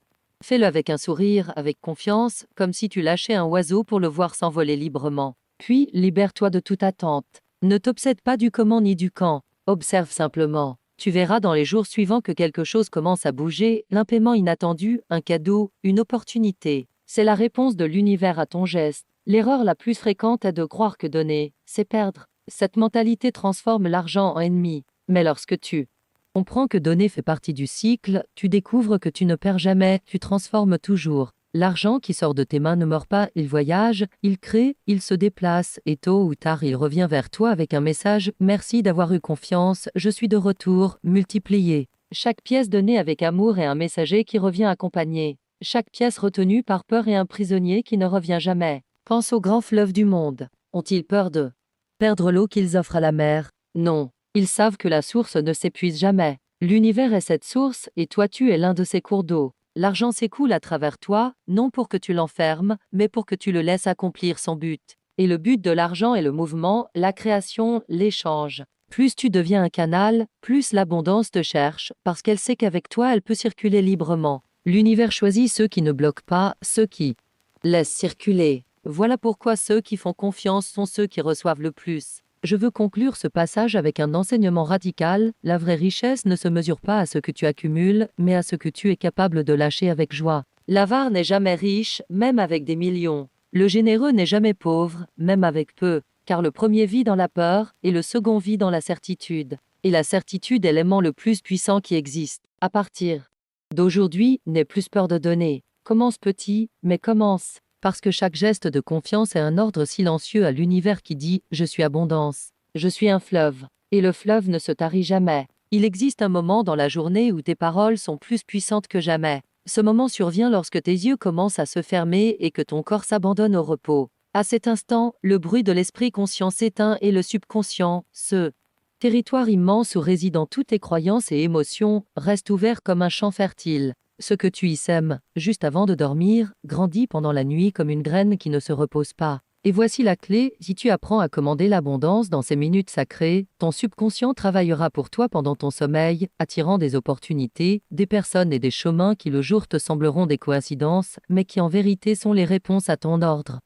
Fais-le avec un sourire, avec confiance, comme si tu lâchais un oiseau pour le voir s'envoler librement. Puis, libère-toi de toute attente. Ne t'obsède pas du comment ni du quand. Observe simplement. Tu verras dans les jours suivants que quelque chose commence à bouger, un paiement inattendu, un cadeau, une opportunité. C'est la réponse de l'univers à ton geste. L'erreur la plus fréquente est de croire que donner, c'est perdre. Cette mentalité transforme l'argent en ennemi. Mais lorsque tu comprends que donner fait partie du cycle, tu découvres que tu ne perds jamais, tu transformes toujours. L'argent qui sort de tes mains ne meurt pas, il voyage, il crée, il se déplace, et tôt ou tard il revient vers toi avec un message: merci d'avoir eu confiance, je suis de retour, multiplié. Chaque pièce donnée avec amour est un messager qui revient accompagné. Chaque pièce retenue par peur est un prisonnier qui ne revient jamais. Pense aux grands fleuves du monde. Ont-ils peur de perdre l'eau qu'ils offrent à la mer? Non. Ils savent que la source ne s'épuise jamais. L'univers est cette source, et toi tu es l'un de ces cours d'eau. L'argent s'écoule à travers toi, non pour que tu l'enfermes, mais pour que tu le laisses accomplir son but. Et le but de l'argent est le mouvement, la création, l'échange. Plus tu deviens un canal, plus l'abondance te cherche, parce qu'elle sait qu'avec toi elle peut circuler librement. L'univers choisit ceux qui ne bloquent pas, ceux qui laissent circuler. Voilà pourquoi ceux qui font confiance sont ceux qui reçoivent le plus. Je veux conclure ce passage avec un enseignement radical: la vraie richesse ne se mesure pas à ce que tu accumules, mais à ce que tu es capable de lâcher avec joie. L'avare n'est jamais riche, même avec des millions. Le généreux n'est jamais pauvre, même avec peu, car le premier vit dans la peur, et le second vit dans la certitude. Et la certitude est l'aimant le plus puissant qui existe. À partir d'aujourd'hui, n'aie plus peur de donner. Commence petit, mais commence. Parce que chaque geste de confiance est un ordre silencieux à l'univers qui dit: je suis abondance. Je suis un fleuve. Et le fleuve ne se tarit jamais. Il existe un moment dans la journée où tes paroles sont plus puissantes que jamais. Ce moment survient lorsque tes yeux commencent à se fermer et que ton corps s'abandonne au repos. À cet instant, le bruit de l'esprit conscient s'éteint et le subconscient, ce territoire immense où résident toutes tes croyances et émotions, reste ouvert comme un champ fertile. Ce que tu y sèmes, juste avant de dormir, grandit pendant la nuit comme une graine qui ne se repose pas. Et voici la clé: si tu apprends à commander l'abondance dans ces minutes sacrées, ton subconscient travaillera pour toi pendant ton sommeil, attirant des opportunités, des personnes et des chemins qui le jour te sembleront des coïncidences, mais qui en vérité sont les réponses à ton ordre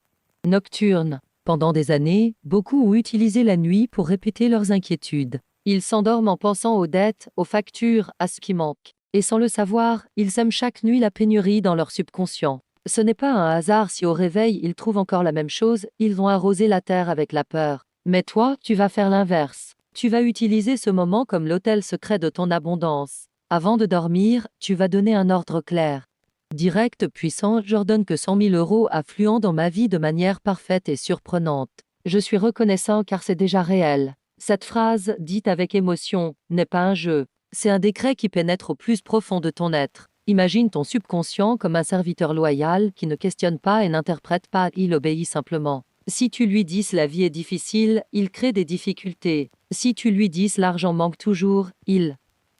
nocturne. Pendant des années, beaucoup ont utilisé la nuit pour répéter leurs inquiétudes. Ils s'endorment en pensant aux dettes, aux factures, à ce qui manque. Et sans le savoir, ils sèment chaque nuit la pénurie dans leur subconscient. Ce n'est pas un hasard si au réveil ils trouvent encore la même chose, ils vont arroser la terre avec la peur. Mais toi, tu vas faire l'inverse. Tu vas utiliser ce moment comme l'autel secret de ton abondance. Avant de dormir, tu vas donner un ordre clair. Direct, puissant: j'ordonne que 100 000 € affluent dans ma vie de manière parfaite et surprenante. Je suis reconnaissant car c'est déjà réel. Cette phrase, dite avec émotion, n'est pas un jeu. C'est un décret qui pénètre au plus profond de ton être. Imagine ton subconscient comme un serviteur loyal qui ne questionne pas et n'interprète pas, il obéit simplement. Si tu lui dis la vie est difficile, il crée des difficultés. Si tu lui dis l'argent manque toujours, il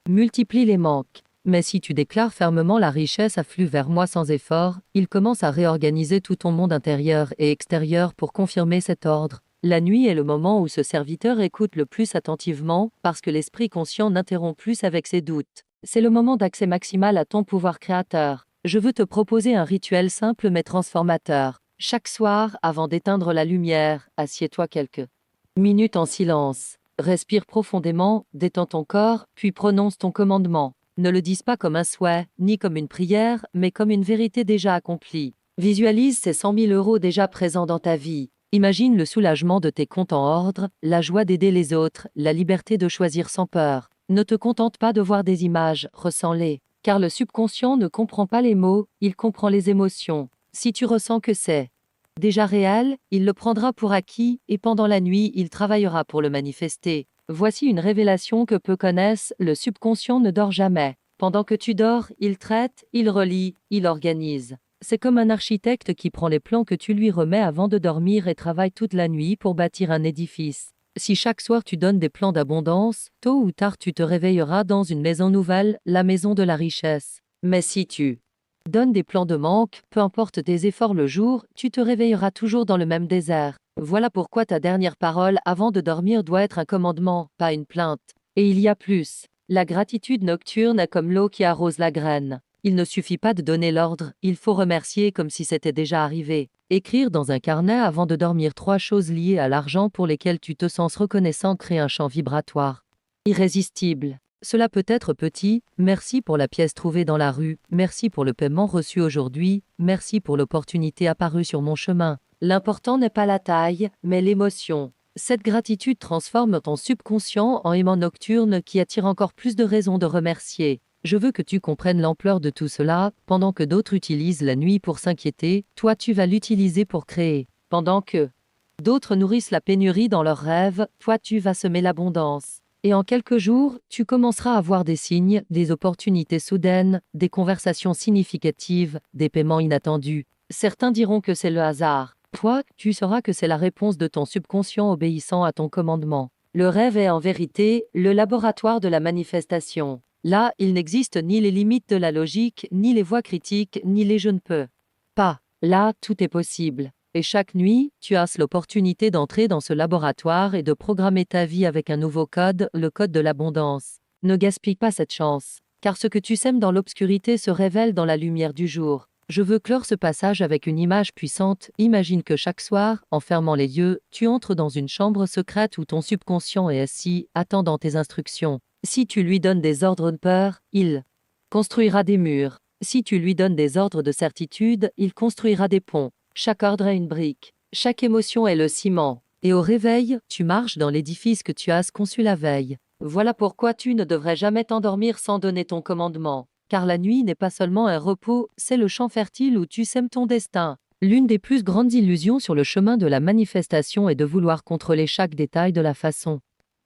multiplie les manques. Mais si tu déclares fermement: la richesse afflue vers moi sans effort, il commence à réorganiser tout ton monde intérieur et extérieur pour confirmer cet ordre. La nuit est le moment où ce serviteur écoute le plus attentivement, parce que l'esprit conscient n'interrompt plus avec ses doutes. C'est le moment d'accès maximal à ton pouvoir créateur. Je veux te proposer un rituel simple mais transformateur. Chaque soir, avant d'éteindre la lumière, assieds-toi quelques minutes en silence. Respire profondément, détends ton corps, puis prononce ton commandement. Ne le dise pas comme un souhait, ni comme une prière, mais comme une vérité déjà accomplie. Visualise ces 100 000 € déjà présents dans ta vie. Imagine le soulagement de tes comptes en ordre, la joie d'aider les autres, la liberté de choisir sans peur. Ne te contente pas de voir des images, ressens-les. Car le subconscient ne comprend pas les mots, il comprend les émotions. Si tu ressens que c'est déjà réel, il le prendra pour acquis, et pendant la nuit, il travaillera pour le manifester. Voici une révélation que peu connaissent: le subconscient ne dort jamais. Pendant que tu dors, il traite, il relie, il organise. C'est comme un architecte qui prend les plans que tu lui remets avant de dormir et travaille toute la nuit pour bâtir un édifice. Si chaque soir tu donnes des plans d'abondance, tôt ou tard tu te réveilleras dans une maison nouvelle, la maison de la richesse. Mais si tu Donne des plans de manque, peu importe tes efforts le jour, tu te réveilleras toujours dans le même désert. Voilà pourquoi ta dernière parole avant de dormir doit être un commandement, pas une plainte. Et il y a plus. La gratitude nocturne est comme l'eau qui arrose la graine. Il ne suffit pas de donner l'ordre, il faut remercier comme si c'était déjà arrivé. Écrire dans un carnet avant de dormir 3 choses liées à l'argent pour lesquelles tu te sens reconnaissant crée un champ vibratoire irrésistible. Cela peut être petit, merci pour la pièce trouvée dans la rue, merci pour le paiement reçu aujourd'hui, merci pour l'opportunité apparue sur mon chemin. L'important n'est pas la taille, mais l'émotion. Cette gratitude transforme ton subconscient en aimant nocturne qui attire encore plus de raisons de remercier. Je veux que tu comprennes l'ampleur de tout cela, pendant que d'autres utilisent la nuit pour s'inquiéter, toi tu vas l'utiliser pour créer. Pendant que d'autres nourrissent la pénurie dans leurs rêves, toi tu vas semer l'abondance. Et en quelques jours, tu commenceras à voir des signes, des opportunités soudaines, des conversations significatives, des paiements inattendus. Certains diront que c'est le hasard. Toi, tu sauras que c'est la réponse de ton subconscient obéissant à ton commandement. Le rêve est en vérité le laboratoire de la manifestation. Là, il n'existe ni les limites de la logique, ni les voies critiques, ni les je ne peux pas. Là, tout est possible. Et chaque nuit, tu as l'opportunité d'entrer dans ce laboratoire et de programmer ta vie avec un nouveau code, le code de l'abondance. Ne gaspille pas cette chance, car ce que tu sèmes dans l'obscurité se révèle dans la lumière du jour. Je veux clore ce passage avec une image puissante. Imagine que chaque soir, en fermant les yeux, tu entres dans une chambre secrète où ton subconscient est assis, attendant tes instructions. Si tu lui donnes des ordres de peur, il construira des murs. Si tu lui donnes des ordres de certitude, il construira des ponts. Chaque ordre est une brique. Chaque émotion est le ciment. Et au réveil, tu marches dans l'édifice que tu as conçu la veille. Voilà pourquoi tu ne devrais jamais t'endormir sans donner ton commandement. Car la nuit n'est pas seulement un repos, c'est le champ fertile où tu sèmes ton destin. L'une des plus grandes illusions sur le chemin de la manifestation est de vouloir contrôler chaque détail de la façon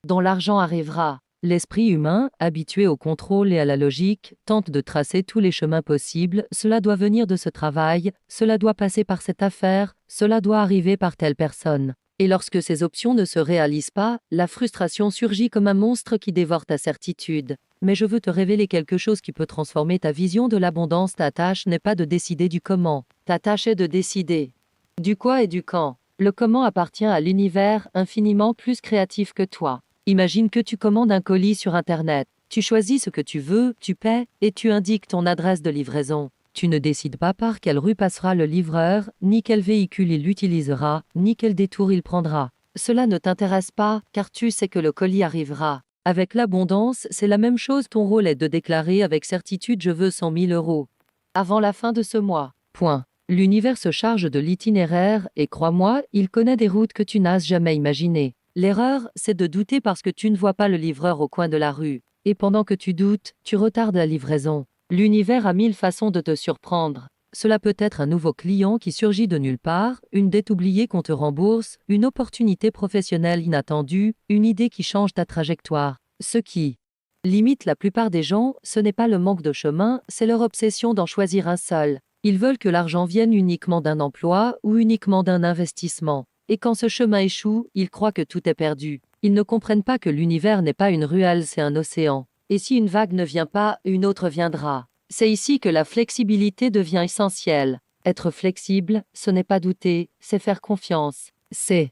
dont l'argent arrivera. L'esprit humain, habitué au contrôle et à la logique, tente de tracer tous les chemins possibles. Cela doit venir de ce travail, cela doit passer par cette affaire, cela doit arriver par telle personne. Et lorsque ces options ne se réalisent pas, la frustration surgit comme un monstre qui dévore ta certitude. Mais je veux te révéler quelque chose qui peut transformer ta vision de l'abondance. Ta tâche n'est pas de décider du comment. Ta tâche est de décider du quoi et du quand. Le comment appartient à l'univers infiniment plus créatif que toi. Imagine que tu commandes un colis sur Internet. Tu choisis ce que tu veux, tu paies, et tu indiques ton adresse de livraison. Tu ne décides pas par quelle rue passera le livreur, ni quel véhicule il utilisera, ni quel détour il prendra. Cela ne t'intéresse pas, car tu sais que le colis arrivera. Avec l'abondance, c'est la même chose. Ton rôle est de déclarer avec certitude « Je veux 100 000 euros » avant la fin de ce mois. Point. L'univers se charge de l'itinéraire, et crois-moi, il connaît des routes que tu n'as jamais imaginées. L'erreur, c'est de douter parce que tu ne vois pas le livreur au coin de la rue. Et pendant que tu doutes, tu retardes la livraison. L'univers a 1000 façons de te surprendre. Cela peut être un nouveau client qui surgit de nulle part, une dette oubliée qu'on te rembourse, une opportunité professionnelle inattendue, une idée qui change ta trajectoire. Ce qui limite la plupart des gens, ce n'est pas le manque de chemin, c'est leur obsession d'en choisir un seul. Ils veulent que l'argent vienne uniquement d'un emploi ou uniquement d'un investissement. Et quand ce chemin échoue, ils croient que tout est perdu. Ils ne comprennent pas que l'univers n'est pas une ruelle, c'est un océan. Et si une vague ne vient pas, une autre viendra. C'est ici que la flexibilité devient essentielle. Être flexible, ce n'est pas douter, c'est faire confiance. C'est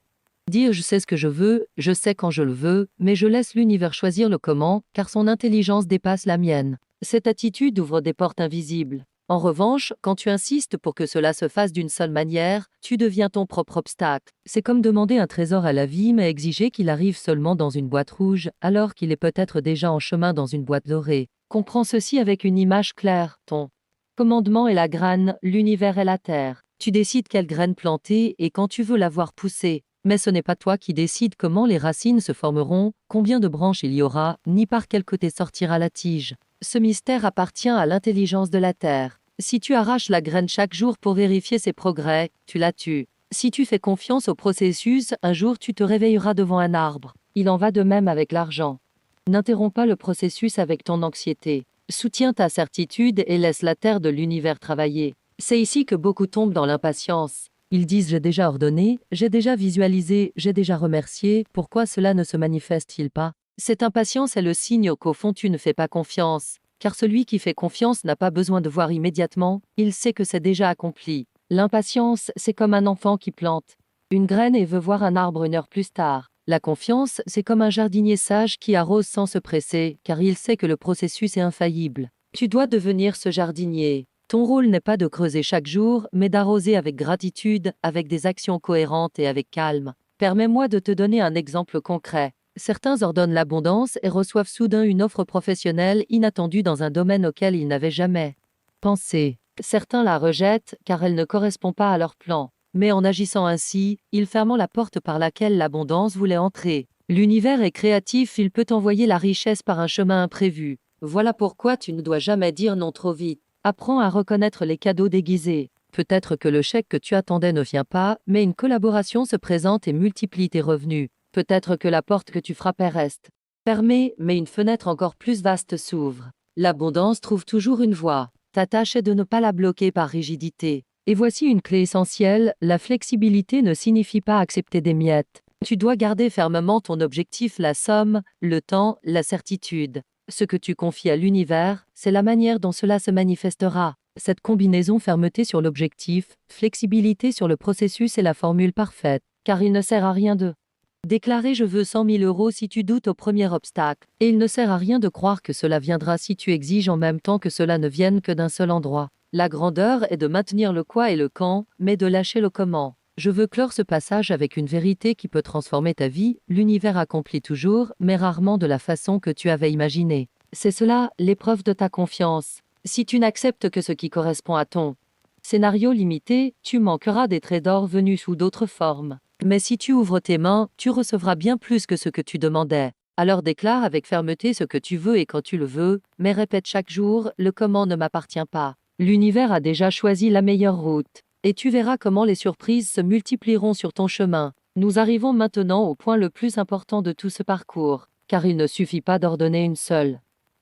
dire je sais ce que je veux, je sais quand je le veux, mais je laisse l'univers choisir le comment, car son intelligence dépasse la mienne. Cette attitude ouvre des portes invisibles. En revanche, quand tu insistes pour que cela se fasse d'une seule manière, tu deviens ton propre obstacle. C'est comme demander un trésor à la vie mais exiger qu'il arrive seulement dans une boîte rouge, alors qu'il est peut-être déjà en chemin dans une boîte dorée. Comprends ceci avec une image claire. Ton commandement est la graine, l'univers est la terre. Tu décides quelle graine planter et quand tu veux la voir pousser. Mais ce n'est pas toi qui décides comment les racines se formeront, combien de branches il y aura, ni par quel côté sortira la tige. Ce mystère appartient à l'intelligence de la terre. Si tu arraches la graine chaque jour pour vérifier ses progrès, tu la tues. Si tu fais confiance au processus, un jour tu te réveilleras devant un arbre. Il en va de même avec l'argent. N'interromps pas le processus avec ton anxiété. Soutiens ta certitude et laisse la terre de l'univers travailler. C'est ici que beaucoup tombent dans l'impatience. Ils disent j'ai déjà ordonné, j'ai déjà visualisé, j'ai déjà remercié, pourquoi cela ne se manifeste-t-il pas? Cette impatience est le signe qu'au fond tu ne fais pas confiance. car celui qui fait confiance n'a pas besoin de voir immédiatement, il sait que c'est déjà accompli. L'impatience, c'est comme un enfant qui plante une graine et veut voir un arbre une heure plus tard. La confiance, c'est comme un jardinier sage qui arrose sans se presser, car il sait que le processus est infaillible. Tu dois devenir ce jardinier. Ton rôle n'est pas de creuser chaque jour, mais d'arroser avec gratitude, avec des actions cohérentes et avec calme. Permets-moi de te donner un exemple concret. Certains ordonnent l'abondance et reçoivent soudain une offre professionnelle inattendue dans un domaine auquel ils n'avaient jamais pensé. Certains la rejettent car elle ne correspond pas à leur plan. Mais en agissant ainsi, ils ferment la porte par laquelle l'abondance voulait entrer. L'univers est créatif, il peut envoyer la richesse par un chemin imprévu. Voilà pourquoi tu ne dois jamais dire non trop vite. Apprends à reconnaître les cadeaux déguisés. Peut-être que le chèque que tu attendais ne vient pas, mais une collaboration se présente et multiplie tes revenus. Peut-être que la porte que tu frappais reste fermée, mais une fenêtre encore plus vaste s'ouvre. L'abondance trouve toujours une voie. Ta tâche est de ne pas la bloquer par rigidité. Et voici une clé essentielle, la flexibilité ne signifie pas accepter des miettes. Tu dois garder fermement ton objectif, la somme, le temps, la certitude. Ce que tu confies à l'univers, c'est la manière dont cela se manifestera. Cette combinaison fermeté sur l'objectif, flexibilité sur le processus est la formule parfaite, car il ne sert à rien de déclarer je veux 100 000 € si tu doutes au premier obstacle, et il ne sert à rien de croire que cela viendra si tu exiges en même temps que cela ne vienne que d'un seul endroit. La grandeur est de maintenir le quoi et le quand, mais de lâcher le comment. Je veux clore ce passage avec une vérité qui peut transformer ta vie, l'univers accomplit toujours, mais rarement de la façon que tu avais imaginé. C'est cela, l'épreuve de ta confiance. Si tu n'acceptes que ce qui correspond à ton scénario limité, tu manqueras des trésors venus sous d'autres formes. Mais si tu ouvres tes mains, tu recevras bien plus que ce que tu demandais. Alors déclare avec fermeté ce que tu veux et quand tu le veux, mais répète chaque jour, le comment ne m'appartient pas. L'univers a déjà choisi la meilleure route. Et tu verras comment les surprises se multiplieront sur ton chemin. Nous arrivons maintenant au point le plus important de tout ce parcours, car il ne suffit pas d'ordonner une seule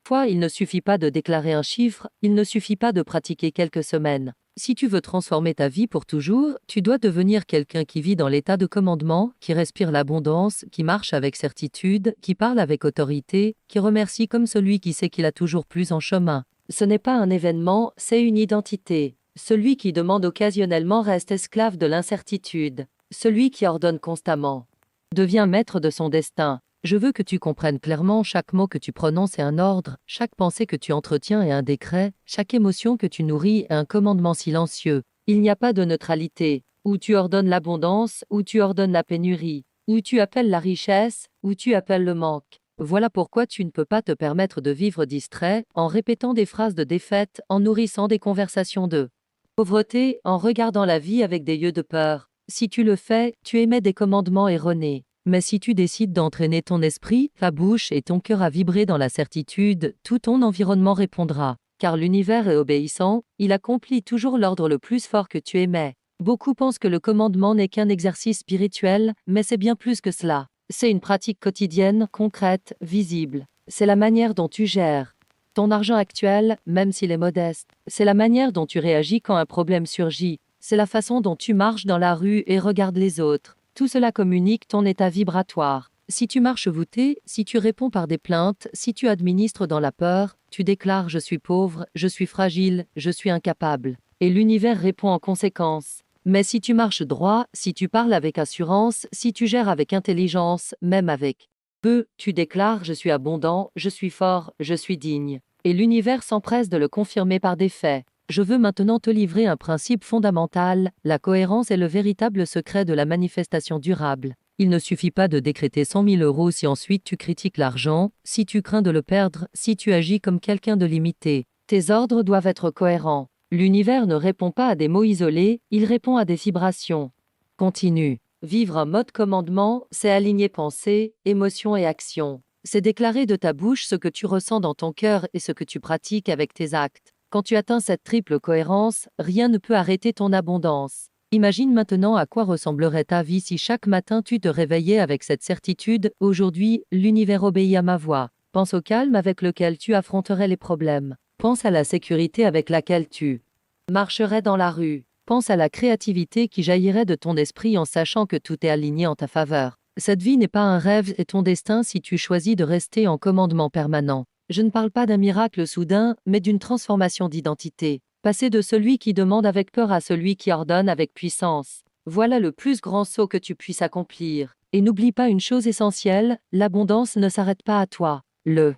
fois, il ne suffit pas de déclarer un chiffre, il ne suffit pas de pratiquer quelques semaines. Si tu veux transformer ta vie pour toujours, tu dois devenir quelqu'un qui vit dans l'état de commandement, qui respire l'abondance, qui marche avec certitude, qui parle avec autorité, qui remercie comme celui qui sait qu'il a toujours plus en chemin. Ce n'est pas un événement, c'est une identité. Celui qui demande occasionnellement reste esclave de l'incertitude. Celui qui ordonne constamment devient maître de son destin. Je veux que tu comprennes clairement, chaque mot que tu prononces est un ordre, chaque pensée que tu entretiens est un décret, chaque émotion que tu nourris est un commandement silencieux. Il n'y a pas de neutralité, où tu ordonnes l'abondance, où tu ordonnes la pénurie, où tu appelles la richesse, où tu appelles le manque. Voilà pourquoi tu ne peux pas te permettre de vivre distrait, en répétant des phrases de défaite, en nourrissant des conversations de pauvreté, en regardant la vie avec des yeux de peur. Si tu le fais, tu émets des commandements erronés. Mais si tu décides d'entraîner ton esprit, ta bouche et ton cœur à vibrer dans la certitude, tout ton environnement répondra. Car l'univers est obéissant, il accomplit toujours l'ordre le plus fort que tu émets. Beaucoup pensent que le commandement n'est qu'un exercice spirituel, mais c'est bien plus que cela. C'est une pratique quotidienne, concrète, visible. C'est la manière dont tu gères ton argent actuel, même s'il est modeste. C'est la manière dont tu réagis quand un problème surgit. C'est la façon dont tu marches dans la rue et regardes les autres. Tout cela communique ton état vibratoire. Si tu marches voûté, si tu réponds par des plaintes, si tu administres dans la peur, tu déclares « je suis pauvre, je suis fragile, je suis incapable ». Et l'univers répond en conséquence. Mais si tu marches droit, si tu parles avec assurance, si tu gères avec intelligence, même avec peu, tu déclares « je suis abondant, je suis fort, je suis digne ». Et l'univers s'empresse de le confirmer par des faits. Je veux maintenant te livrer un principe fondamental, la cohérence est le véritable secret de la manifestation durable. Il ne suffit pas de décréter 100 000 € si ensuite tu critiques l'argent, si tu crains de le perdre, si tu agis comme quelqu'un de limité. Tes ordres doivent être cohérents. L'univers ne répond pas à des mots isolés, il répond à des vibrations. Continue. Vivre en mode commandement, c'est aligner pensée, émotion et action. C'est déclarer de ta bouche ce que tu ressens dans ton cœur et ce que tu pratiques avec tes actes. Quand tu atteins cette triple cohérence, rien ne peut arrêter ton abondance. Imagine maintenant à quoi ressemblerait ta vie si chaque matin tu te réveillais avec cette certitude « Aujourd'hui, l'univers obéit à ma voix ». Pense au calme avec lequel tu affronterais les problèmes. Pense à la sécurité avec laquelle tu marcherais dans la rue. Pense à la créativité qui jaillirait de ton esprit en sachant que tout est aligné en ta faveur. Cette vie n'est pas un rêve et ton destin si tu choisis de rester en commandement permanent. Je ne parle pas d'un miracle soudain, mais d'une transformation d'identité. Passer de celui qui demande avec peur à celui qui ordonne avec puissance. Voilà le plus grand saut que tu puisses accomplir. Et n'oublie pas une chose essentielle, l'abondance ne s'arrête pas à toi. Le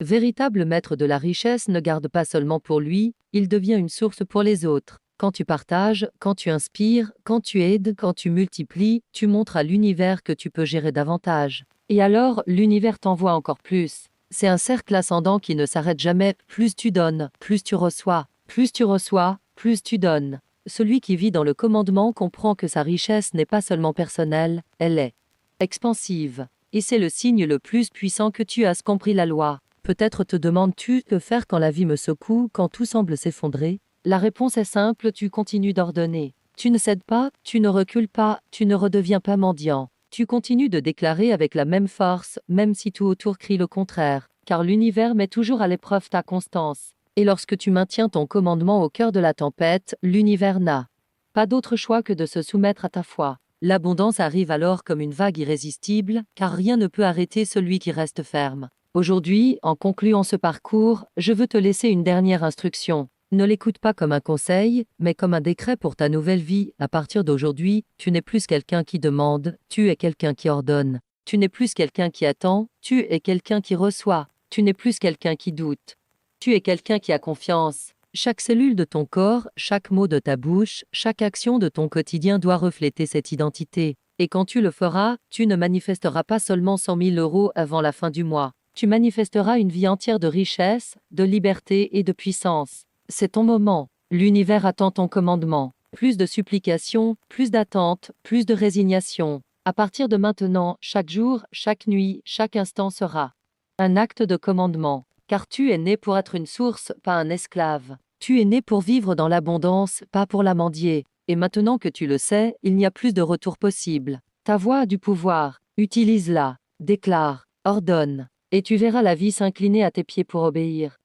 véritable maître de la richesse ne garde pas seulement pour lui, il devient une source pour les autres. Quand tu partages, quand tu inspires, quand tu aides, quand tu multiplies, tu montres à l'univers que tu peux gérer davantage. Et alors, l'univers t'envoie encore plus. C'est un cercle ascendant qui ne s'arrête jamais. Plus tu donnes, plus tu reçois. Plus tu reçois, plus tu donnes. Celui qui vit dans le commandement comprend que sa richesse n'est pas seulement personnelle, elle est expansive. Et c'est le signe le plus puissant que tu as compris la loi. Peut-être te demandes-tu que faire quand la vie me secoue, quand tout semble s'effondrer? La réponse est simple, tu continues d'ordonner. Tu ne cèdes pas, tu ne recules pas, tu ne redeviens pas mendiant. Tu continues de déclarer avec la même force, même si tout autour crie le contraire, car l'univers met toujours à l'épreuve ta constance. Et lorsque tu maintiens ton commandement au cœur de la tempête, l'univers n'a pas d'autre choix que de se soumettre à ta foi. L'abondance arrive alors comme une vague irrésistible, car rien ne peut arrêter celui qui reste ferme. Aujourd'hui, en concluant ce parcours, je veux te laisser une dernière instruction. Ne l'écoute pas comme un conseil, mais comme un décret pour ta nouvelle vie. À partir d'aujourd'hui, tu n'es plus quelqu'un qui demande, tu es quelqu'un qui ordonne. Tu n'es plus quelqu'un qui attend, tu es quelqu'un qui reçoit. Tu n'es plus quelqu'un qui doute. Tu es quelqu'un qui a confiance. Chaque cellule de ton corps, chaque mot de ta bouche, chaque action de ton quotidien doit refléter cette identité. Et quand tu le feras, tu ne manifesteras pas seulement 100 000 € avant la fin du mois. Tu manifesteras une vie entière de richesse, de liberté et de puissance. C'est ton moment. L'univers attend ton commandement. Plus de supplications, plus d'attentes, plus de résignation. À partir de maintenant, chaque jour, chaque nuit, chaque instant sera un acte de commandement. Car tu es né pour être une source, pas un esclave. Tu es né pour vivre dans l'abondance, pas pour la mendier. Et maintenant que tu le sais, il n'y a plus de retour possible. Ta voix a du pouvoir. Utilise-la. Déclare. Ordonne. Et tu verras la vie s'incliner à tes pieds pour obéir.